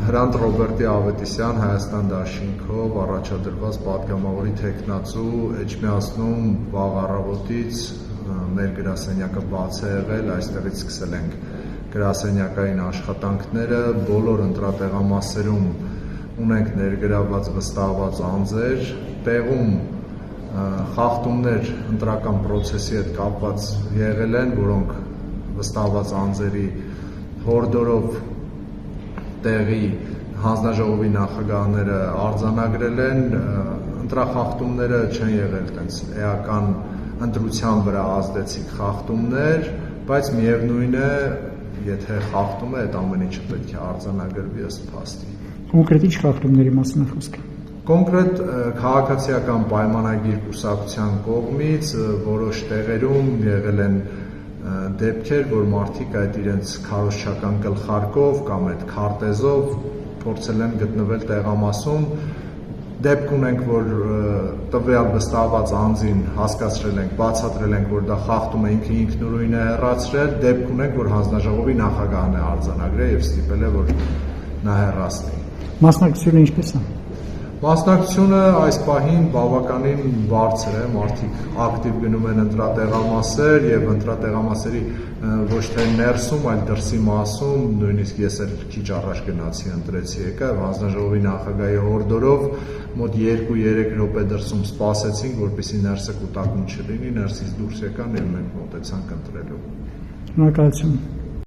Հրանտ Ռոբերտի Ավետիսյան Հայաստան դաշինքով առաջադրված պատգամավորի թեկնածու Էջմիածնում վաղ առավոտից մեր գրասենյակը բաց է եղել, այստեղից սկսել ենք գրասենյակային աշխատանքները, բոլոր ընտրատեղամասերում ունենք ներգրաված վստահված անձեր, տեղում խախտումներ ընտրական պրոցեսի հետ կապված եղել են, որոնք վստահված անձերի հորդորով տեղի հանձնաժողովի նախագահները արձանագրել են, ընտրախախտումները չեն եղել տենց էական ընտրության վրա ազդեցիկ խախտումներ, բայց միևնույն է, եթե խախտում է, այդ ամեն ինչը պետք է արձանագրվի ըստ փաստի։ Կոնկրետ ինչ խախտումների մասին է խոսքը։ Կոնկրետ քաղաքացիական պայմանագիր կուսակցության կողմից որոշ տեղերում եղել են դեպքեր, որ մարդիկ այդ իրենց քարոզչական գլխարկով կամ այդ քարտեզով փորձել են գտնվել տեղամասում, դեպք ունենք, որ տվյալ վստահված անձին հասկացրել ենք, բացատրել ենք, որ դա խախտում է, ինքը ինքնուրույն է հեռացրել, դեպք ունենք, որ հանձնաժողովի նախագահն է արձանագրել եւ ստիպել է, որ նա հեռացնի։ Մասնակցությունը ինչպես է։ Մասնակցությունը այս պահին բավականին բարձր է, մարդիկ ակտիվ գնում են ընտրատեղամասեր եւ ընտրատեղամասերի ոչ թե ներսում, այլ դրսի մասում, նույնիսկ ես էլ քիչ առաջ գնացի ընտրեցի եկա, հանձնաժողովի նախագահի հորդորով մոտ 2-3 րոպե դրսում սպասեցինք, որպեսզի ներսը կուտակում չլինի, ներսից դուրս եկան եւ մենք մոտեցանք ընտրելու։ Շնորհակալություն։